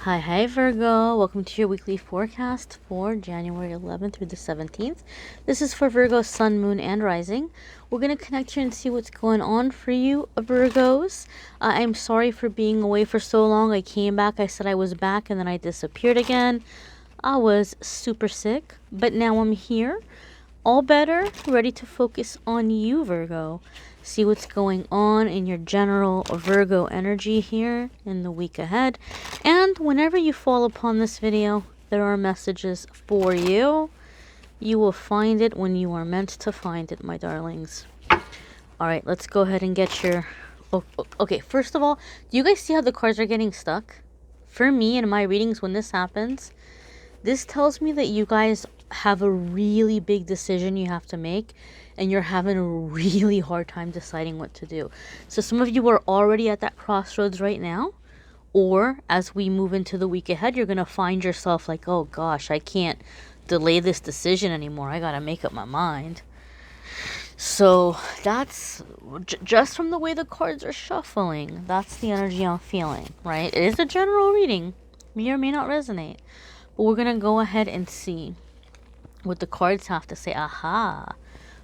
Hi Virgo. Welcome to your weekly forecast for January 11th through the 17th. This is for Virgo, Sun, Moon, and Rising. We're going to connect here and see what's going on for you, Virgos. I'm sorry for being away for so long. I came back, I said I was back, and then I disappeared again. I was super sick, but now I'm here. All better, ready to focus on you, Virgo. See what's going on in your general Virgo energy here in the week ahead. And whenever you fall upon this video, there are messages for you. You will find it when you are meant to find it, my darlings. All right, let's go ahead and get your... Okay, first of all, do you guys see how the cards are getting stuck? For me, in my readings, when this happens, this tells me that you guys have a really big decision you have to make, and you're having a really hard time deciding what to do. So some of you are already at that crossroads right now, or as we move into the week ahead, you're going to find yourself like, oh gosh, I can't delay this decision anymore. I got to make up my mind. So that's just from the way the cards are shuffling. That's the energy I'm feeling, right? It is a general reading. May or may not resonate. But we're going to go ahead and see what the cards have to say. Aha.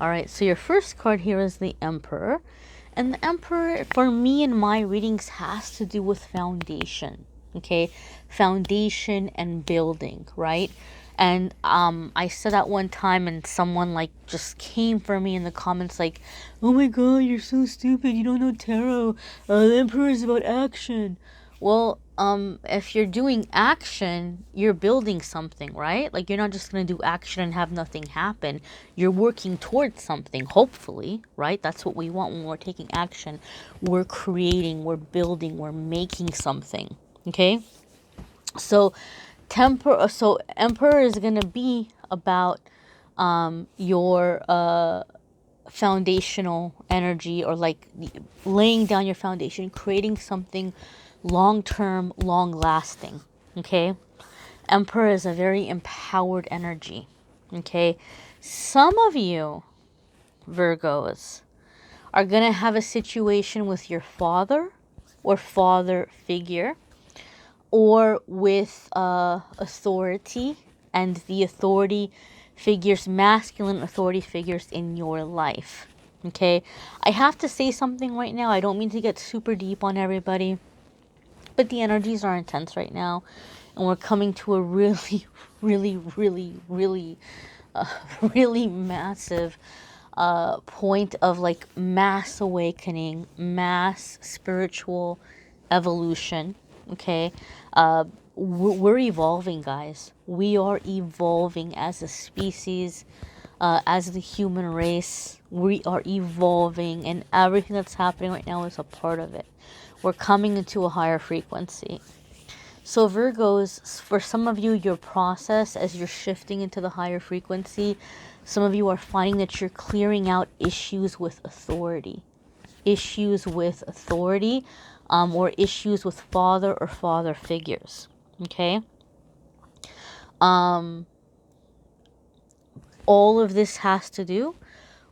All right, so your first card here is the Emperor. And the Emperor, for me in my readings, has to do with foundation. Okay? Foundation and building, right? And I said that one time and someone like just came for me in the comments like, oh my god, you're so stupid. You don't know tarot. The Emperor is about action. Well, if you're doing action, you're building something, right? Like, you're not just going to do action and have nothing happen. You're working towards something, hopefully, right? That's what we want when we're taking action. We're creating, we're building, we're making something, okay? So, Emperor is going to be about your foundational energy, or like laying down your foundation, creating something long-term, long-lasting, okay? Emperor is a very empowered energy, okay? Some of you, Virgos, are going to have a situation with your father or father figure, or with authority, and the authority figures, masculine authority figures in your life, okay? I have to say something right now. I don't mean to get super deep on everybody, but the energies are intense right now, and we're coming to a really, really, really, really, really massive point of like mass awakening, mass spiritual evolution, okay? We're evolving, guys. We are evolving as a species, as the human race. We are evolving, and everything that's happening right now is a part of it. We're coming into a higher frequency. So Virgos, for some of you, your process as you're shifting into the higher frequency, some of you are finding that you're clearing out issues with authority. Issues with authority, or issues with father or father figures, okay? All of this has to do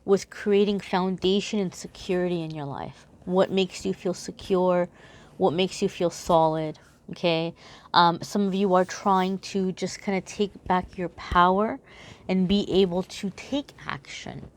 with creating foundation and security in your life. What makes you feel secure? What makes you feel solid? Okay? Some of you are trying to just kind of take back your power and be able to take action,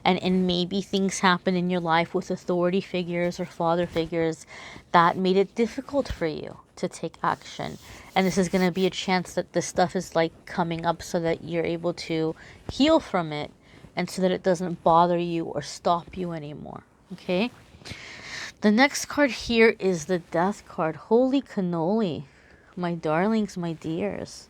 And maybe things happen in your life with authority figures or father figures that made it difficult for you to take action. And this is going to be a chance that this stuff is like coming up so that you're able to heal from it, and so that it doesn't bother you or stop you anymore, okay? The next card here is the Death card. Holy cannoli, my darlings, my dears.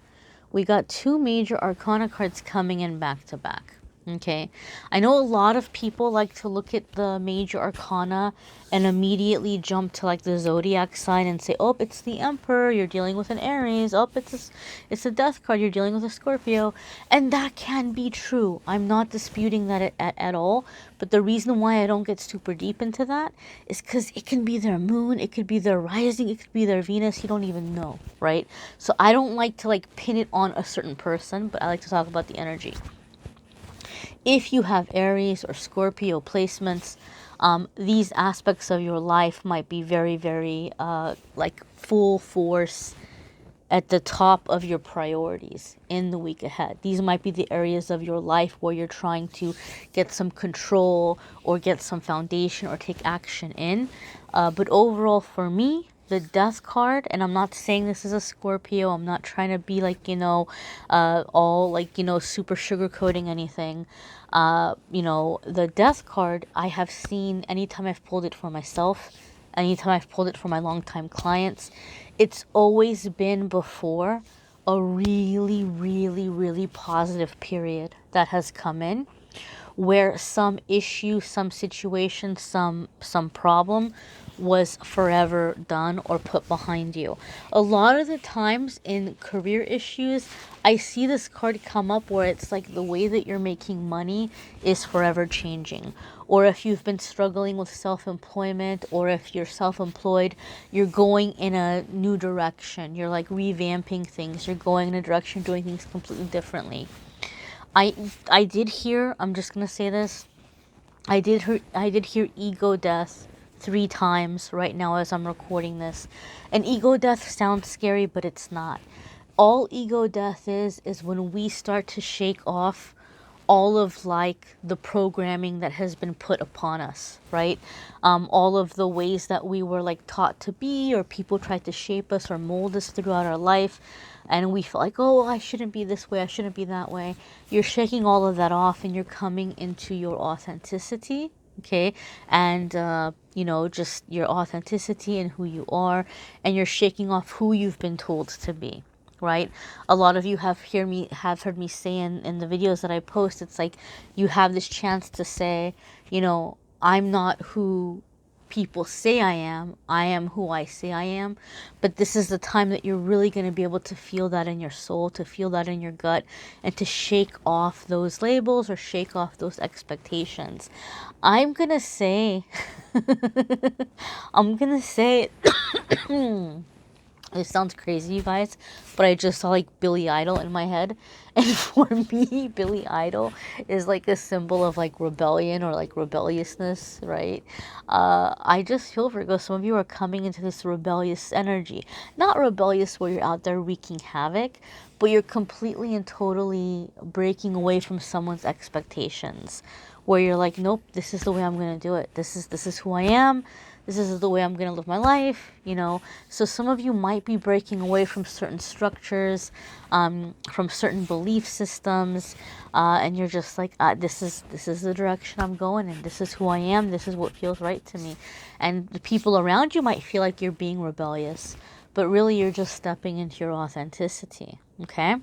We got two major arcana cards coming in back to back, okay? I know a lot of people like to look at the major arcana and immediately jump to like the zodiac sign and say, oh, it's the Emperor, you're dealing with an Aries. Oh, it's a Death card, you're dealing with a Scorpio. And that can be true. I'm not disputing that at all. But the reason why I don't get super deep into that is because it can be their moon, it could be their rising, it could be their Venus. You don't even know, right? So I don't like to like pin it on a certain person, but I like to talk about the energy. If you have Aries or Scorpio placements, these aspects of your life might be very, very like full force at the top of your priorities in the week ahead. These might be the areas of your life where you're trying to get some control or get some foundation or take action in. But overall for me, the Death card, and I'm not saying this is a Scorpio, I'm not trying to be like, all like, super sugarcoating anything. The Death card, I have seen anytime I've pulled it for myself, anytime I've pulled it for my longtime clients, it's always been before a really, really, really positive period that has come in, where some issue, some situation, some problem was forever done or put behind you. A lot of the times in career issues, I see this card come up where it's like the way that you're making money is forever changing. Or if you've been struggling with self-employment, or if you're self-employed, you're going in a new direction. You're like revamping things. You're going in a direction, doing things completely differently. I did hear, I'm just going to say this, I did hear ego death 3 times right now as I'm recording this. And ego death sounds scary, but it's not. All ego death is when we start to shake off all of like the programming that has been put upon us, right? All of the ways that we were like taught to be, or people tried to shape us or mold us throughout our life, and we feel like, oh, I shouldn't be this way, I shouldn't be that way. You're shaking all of that off, and you're coming into your authenticity, okay? And just your authenticity and who you are, and you're shaking off who you've been told to be. Right? A lot of you have heard me say in the videos that I post, it's like you have this chance to say, I'm not who people say I am who I say I am. But this is the time that you're really going to be able to feel that in your soul, to feel that in your gut, and to shake off those labels or shake off those expectations. I'm going to say, it sounds crazy, you guys, but I just saw like Billy Idol in my head. And for me, Billy Idol is like a symbol of like rebellion or like rebelliousness, right? I just feel, Virgo, some of you are coming into this rebellious energy. Not rebellious where you're out there wreaking havoc, but you're completely and totally breaking away from someone's expectations. Where you're like, nope, this is the way I'm going to do it. This is who I am. This is the way I'm going to live my life, So some of you might be breaking away from certain structures, from certain belief systems, and you're just like, this is the direction I'm going in. This is who I am. This is what feels right to me. And the people around you might feel like you're being rebellious, but really you're just stepping into your authenticity, okay?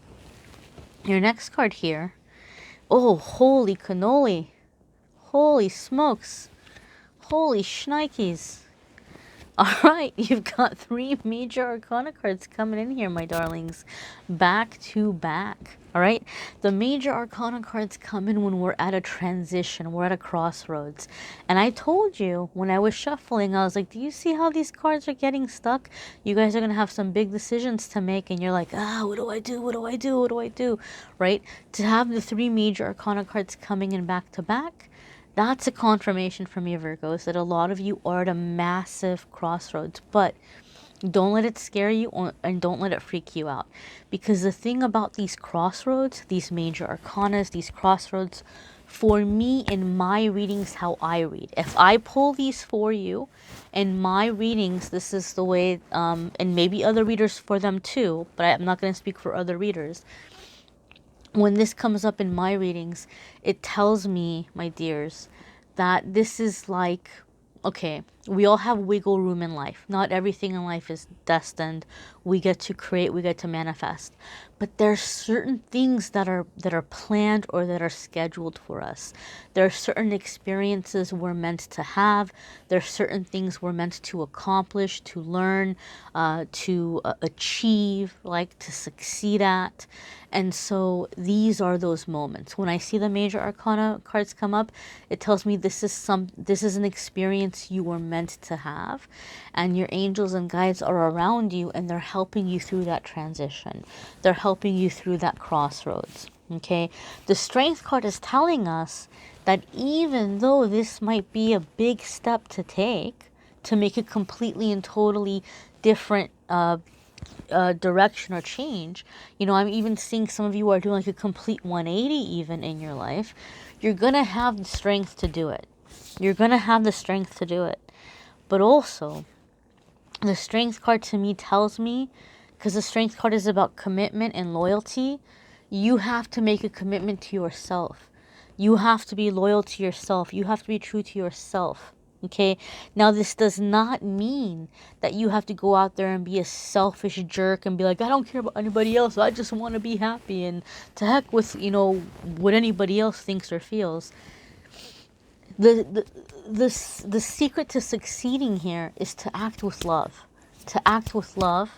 Your next card here. Oh, holy cannoli. Holy smokes. Holy shnikes. All right, you've got 3 major arcana cards coming in here, my darlings. Back to back. All right, the major arcana cards come in when we're at a transition, we're at a crossroads. And I told you when I was shuffling, I was like, do you see how these cards are getting stuck? You guys are going to have some big decisions to make, and you're like, what do I do? What do I do? What do I do? Right? To have the 3 major arcana cards coming in back to back, that's a confirmation from you, Virgos, that a lot of you are at a massive crossroads. But don't let it scare you, and don't let it freak you out. Because the thing about these crossroads, these major arcanas, these crossroads, for me in my readings, how I read. If I pull these for you, in my readings, this is the way, and maybe other readers for them too, but I'm not going to speak for other readers. When this comes up in my readings, it tells me, my dears, that this is like, okay, we all have wiggle room in life. Not everything in life is destined. We get to create, we get to manifest. But there's certain things that are planned or that are scheduled for us. There are certain experiences we're meant to have. There are certain things we're meant to accomplish, to learn, to achieve, like to succeed at. And so these are those moments. When I see the major arcana cards come up, it tells me this is an experience you were meant to have, and your angels and guides are around you, and they're helping you through that transition. They're helping you through that crossroads. Okay, the Strength card is telling us that even though this might be a big step to take to make a completely and totally different direction or change, I'm even seeing some of you are doing like a complete 180 even in your life. You're gonna have the strength to do it. You're gonna have the strength to do it. But also, the strength card to me tells me, because the strength card is about commitment and loyalty, you have to make a commitment to yourself. You have to be loyal to yourself. You have to be true to yourself. Okay? Now, this does not mean that you have to go out there and be a selfish jerk and be like, I don't care about anybody else. I just want to be happy. And to heck with, what anybody else thinks or feels. The secret to succeeding here is to act with love. To act with love,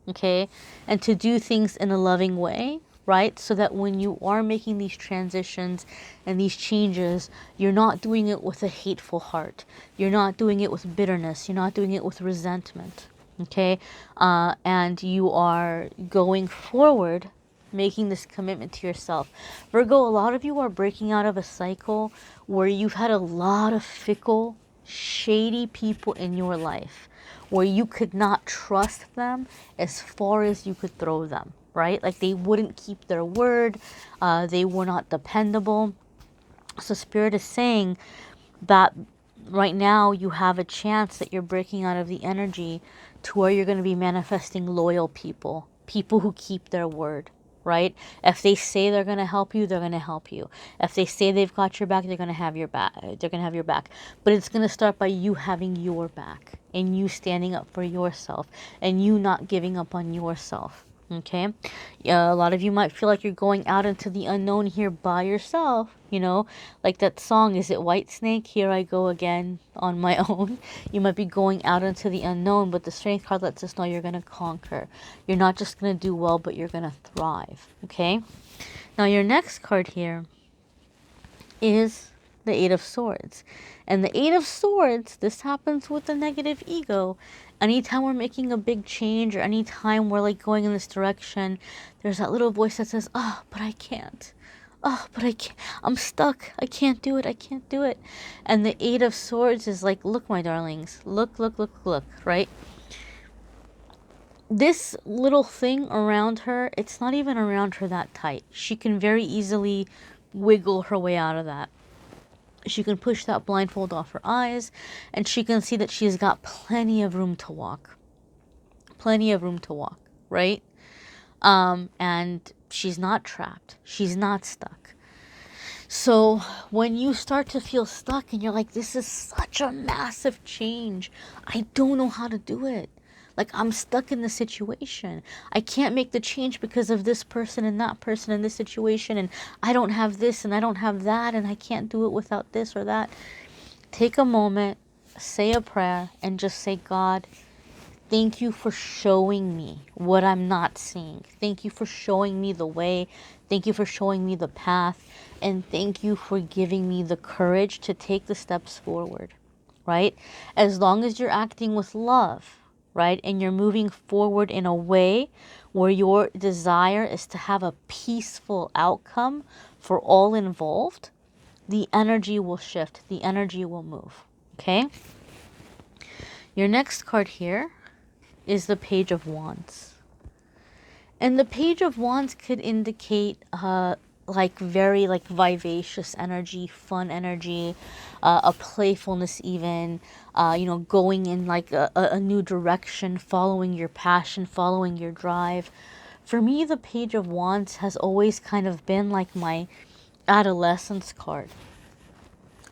okay? And to do things in a loving way, right? So that when you are making these transitions and these changes, you're not doing it with a hateful heart. You're not doing it with bitterness. You're not doing it with resentment, okay? And you are going forward, making this commitment to yourself. Virgo, a lot of you are breaking out of a cycle where you've had a lot of fickle, shady people in your life, where you could not trust them as far as you could throw them, right? Like they wouldn't keep their word. They were not dependable. So Spirit is saying that right now you have a chance that you're breaking out of the energy to where you're going to be manifesting loyal people, people who keep their word, right? If they say they're going to help you, they're going to help you. If they say they've got your back, they're going to have your back. They're going to have your back. But it's going to start by you having your back and you standing up for yourself and you not giving up on yourself. Okay, a lot of you might feel like you're going out into the unknown here by yourself, like that song, is it Whitesnake? Here I go again on my own. You might be going out into the unknown, but the strength card lets us know you're going to conquer. You're not just going to do well, but you're going to thrive. Okay, now your next card here is the Eight of Swords. And the Eight of Swords, this happens with the negative ego. Anytime we're making a big change or anytime we're like going in this direction, there's that little voice that says, oh, but I can't. Oh, but I can't. I'm stuck. I can't do it. I can't do it. And the Eight of Swords is like, look, my darlings. Look, look, look, look, right? This little thing around her, it's not even around her that tight. She can very easily wiggle her way out of that. She can push that blindfold off her eyes and she can see that she's got plenty of room to walk. Plenty of room to walk, right? And she's not trapped. She's not stuck. So when you start to feel stuck and you're like, this is such a massive change, I don't know how to do it. Like, I'm stuck in the situation. I can't make the change because of this person and that person in this situation. And I don't have this and I don't have that. And I can't do it without this or that. Take a moment, say a prayer, and just say, God, thank you for showing me what I'm not seeing. Thank you for showing me the way. Thank you for showing me the path. And thank you for giving me the courage to take the steps forward, right? As long as you're acting with love, right? And you're moving forward in a way where your desire is to have a peaceful outcome for all involved, the energy will shift. The energy will move, okay? Your next card here is the Page of Wands. And the Page of Wands could indicate very vivacious energy, fun energy, a playfulness even, going in like a new direction, following your passion, following your drive. For me, the Page of Wands has always kind of been like my adolescence card.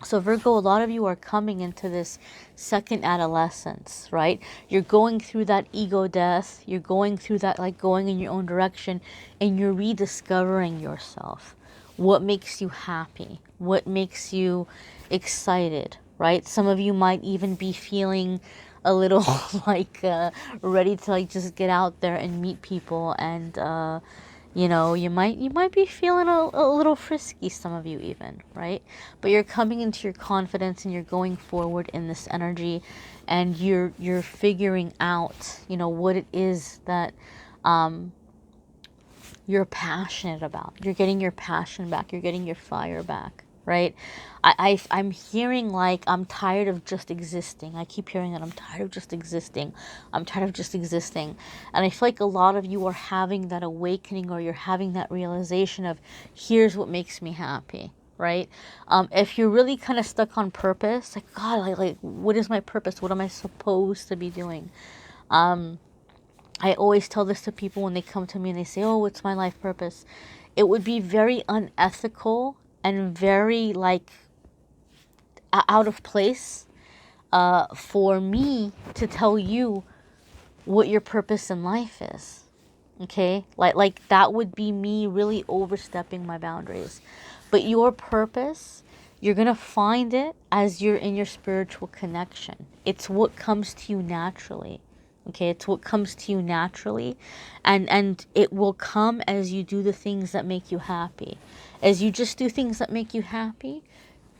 So Virgo, a lot of you are coming into this second adolescence, right? You're going through that ego death. You're going through that, like going in your own direction, and you're rediscovering yourself. What makes you happy? What makes you excited, right? Some of you might even be feeling a little ready to just get out there and meet people and, you might be feeling a little frisky, some of you even, right? But you're coming into your confidence and you're going forward in this energy and you're figuring out, what it is that you're passionate about. You're getting your passion back. You're getting your fire back, right? I'm hearing like, I'm tired of just existing. I keep hearing that I'm tired of just existing. I'm tired of just existing. And I feel like a lot of you are having that awakening, or you're having that realization of, here's what makes me happy, right? If you're really kind of stuck on purpose, like, God, like, what is my purpose? What am I supposed to be doing? I always tell this to people when they come to me and they say, oh, what's my life purpose? It would be very unethical and very like out of place for me to tell you what your purpose in life is. Okay? Like that would be me really overstepping my boundaries. But your purpose, you're going to find it as you're in your spiritual connection. It's what comes to you naturally. Okay, it's what comes to you naturally, and it will come as you do the things that make you happy. As you just do things that make you happy,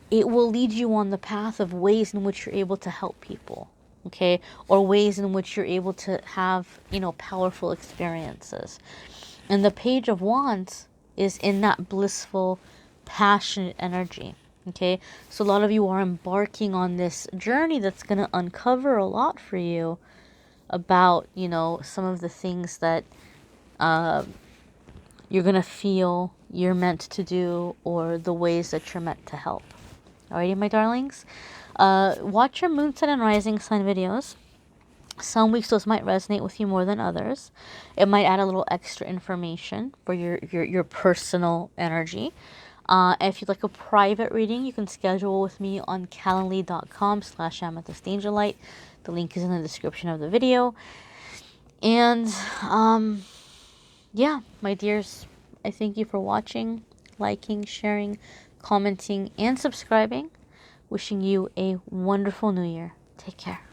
it will lead you on the path of ways in which you're able to help people, okay? Or ways in which you're able to have, powerful experiences. And the Page of Wands is in that blissful, passionate energy, okay? So a lot of you are embarking on this journey that's going to uncover a lot for you about, some of the things that you're going to feel you're meant to do, or the ways that you're meant to help. Alrighty, my darlings. Watch your moon, sun, and rising sign videos. Some weeks those might resonate with you more than others. It might add a little extra information for your personal energy. If you'd like a private reading, you can schedule with me on calendly.com/amethystangelite. The link is in the description of the video. And yeah, my dears, I thank you for watching, liking, sharing, commenting, and subscribing. Wishing you a wonderful new year. Take care.